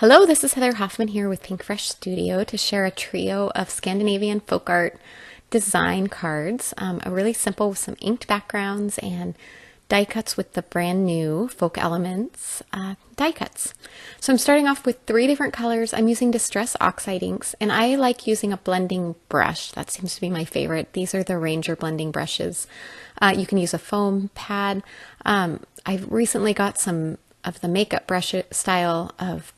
Hello, this is Heather Hoffman here with Pinkfresh Studio to share a trio of Scandinavian folk art design cards, a really simple with some inked backgrounds and die cuts with the brand new Folk Elements die cuts. So I'm starting off with 3 different colors. I'm using Distress Oxide inks, and I like using a blending brush. That seems to be my favorite. These are the Ranger blending brushes. You can use a foam pad. I've recently got some of the makeup brush style of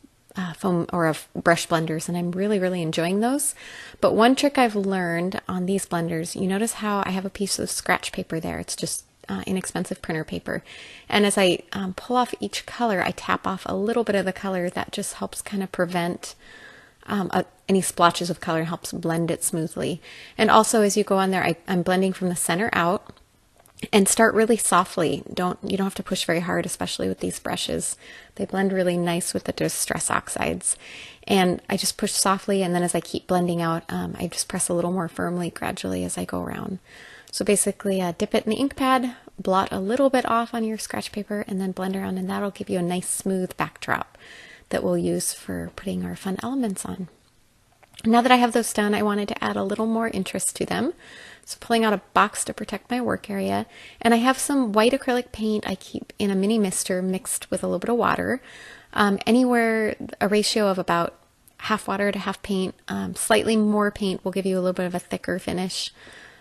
foam or of brush blenders, and I'm really enjoying those. But one trick I've learned on these blenders, you notice how I have a piece of scratch paper there. It's just inexpensive printer paper, and as I pull off each color, I tap off a little bit of the color. That just helps kind of prevent any splotches of color and helps blend it smoothly. And also, as you go on there, I'm blending from the center out. And start really softly. You don't have to push very hard, especially with these brushes. They blend really nice with the Distress Oxides. And I just push softly, and then as I keep blending out, I just press a little more firmly gradually as I go around. So basically, dip it in the ink pad, blot a little bit off on your scratch paper, and then blend around, and that'll give you a nice smooth backdrop that we'll use for putting our fun elements on. Now that I have those done, I wanted to add a little more interest to them. So pulling out a box to protect my work area, and I have some white acrylic paint I keep in a mini mister mixed with a little bit of water. Anywhere a ratio of about half water to half paint. Slightly more paint will give you a little bit of a thicker finish,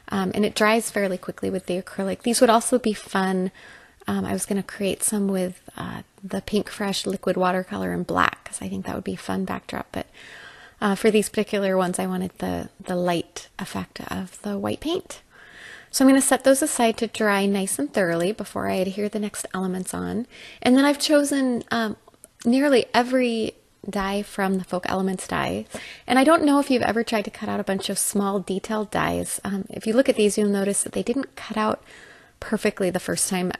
and it dries fairly quickly with the acrylic. These would also be fun. I was going to create some with the Pinkfresh liquid watercolor in black because I think that would be a fun backdrop, but for these particular ones, I wanted the light effect of the white paint. So I'm going to set those aside to dry nice and thoroughly before I adhere the next elements on. And then I've chosen nearly every die from the Folk Elements die. And I don't know if you've ever tried to cut out a bunch of small detailed dies. If you look at these, you'll notice that they didn't cut out perfectly the first time.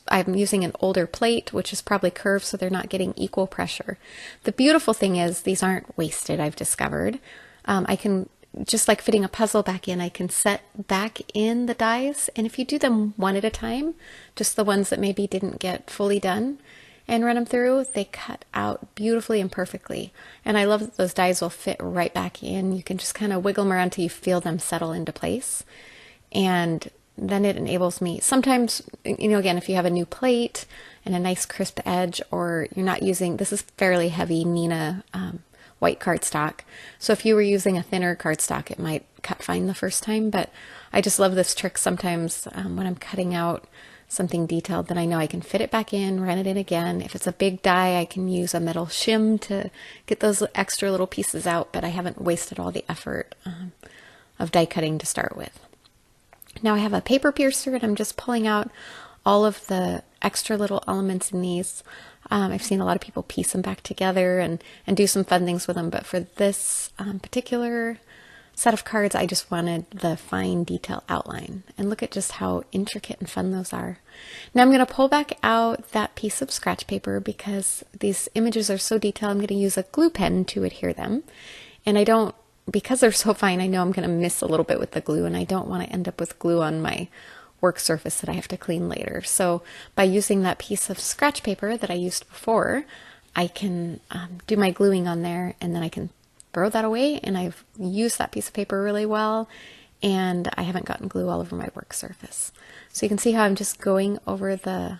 I'm using an older plate, which is probably curved, so they're not getting equal pressure. The beautiful thing is these aren't wasted, I've discovered. I can, just like fitting a puzzle back in, I can set back in the dies, and if you do them one at a time, just the ones that maybe didn't get fully done, and run them through, they cut out beautifully and perfectly. And I love that those dies will fit right back in. You can just kind of wiggle them around till you feel them settle into place. And then it enables me, sometimes, again, if you have a new plate and a nice crisp edge, or you're not using, this is fairly heavy Nina white cardstock. So if you were using a thinner cardstock, it might cut fine the first time, but I just love this trick sometimes when I'm cutting out something detailed, then I know I can fit it back in, run it in again. If it's a big die, I can use a metal shim to get those extra little pieces out, but I haven't wasted all the effort of die cutting to start with. Now I have a paper piercer, and I'm just pulling out all of the extra little elements in these. I've seen a lot of people piece them back together and do some fun things with them, but for this particular set of cards, I just wanted the fine detail outline. And look at just how intricate and fun those are. Now I'm going to pull back out that piece of scratch paper because these images are so detailed. I'm going to use a glue pen to adhere them. And because they're so fine, I know I'm going to miss a little bit with the glue, and I don't want to end up with glue on my work surface that I have to clean later. So by using that piece of scratch paper that I used before, I can do my gluing on there, and then I can throw that away, and I've used that piece of paper really well, and I haven't gotten glue all over my work surface. So you can see how I'm just going over the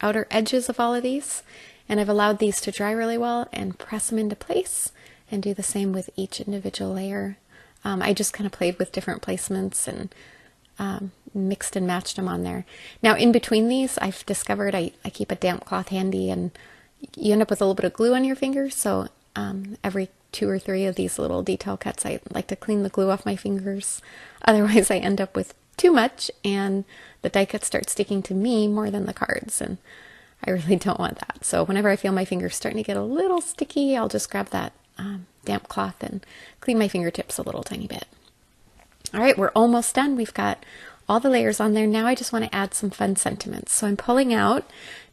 outer edges of all of these, and I've allowed these to dry really well and press them into place. And do the same with each individual layer. I just kind of played with different placements and mixed and matched them on there. Now in between these, I've discovered I keep a damp cloth handy, and you end up with a little bit of glue on your fingers, so every 2 or 3 of these little detail cuts, I like to clean the glue off my fingers. Otherwise I end up with too much, and the die cuts start sticking to me more than the cards, and I really don't want that. So whenever I feel my fingers starting to get a little sticky, I'll just grab that damp cloth and clean my fingertips a little tiny bit. All right, we're almost done. We've got all the layers on there. Now I just want to add some fun sentiments. So I'm pulling out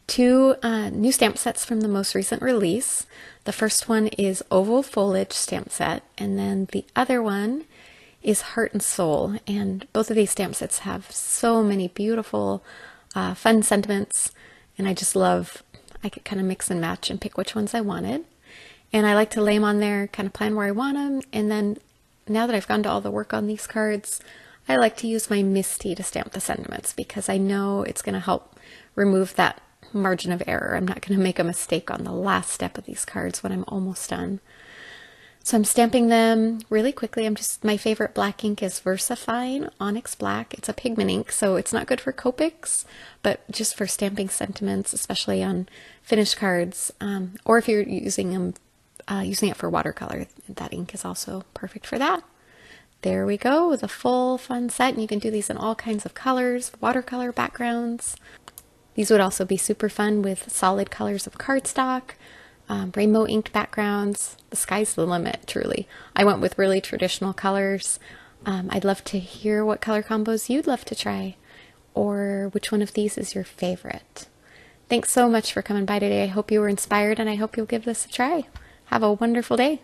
2 new stamp sets from the most recent release. The first one is Oval Foliage stamp set, and then the other one is Heart and Soul. And both of these stamp sets have so many beautiful, fun sentiments, and I just love, I could kind of mix and match and pick which ones I wanted. And I like to lay them on there, kind of plan where I want them. And then now that I've gone to all the work on these cards, I like to use my MISTI to stamp the sentiments because I know it's going to help remove that margin of error. I'm not going to make a mistake on the last step of these cards when I'm almost done. So I'm stamping them really quickly. My favorite black ink is VersaFine Onyx Black. It's a pigment ink, so it's not good for Copics, but just for stamping sentiments, especially on finished cards, or if you're using it for watercolor, that ink is also perfect for that. There we go, the full fun set, and you can do these in all kinds of colors, watercolor backgrounds. These would also be super fun with solid colors of cardstock. Rainbow inked backgrounds. The sky's the limit, truly. I went with really traditional colors. I'd love to hear what color combos you'd love to try, or which one of these is your favorite. Thanks so much for coming by today. I hope you were inspired, and I hope you'll give this a try. Have a wonderful day.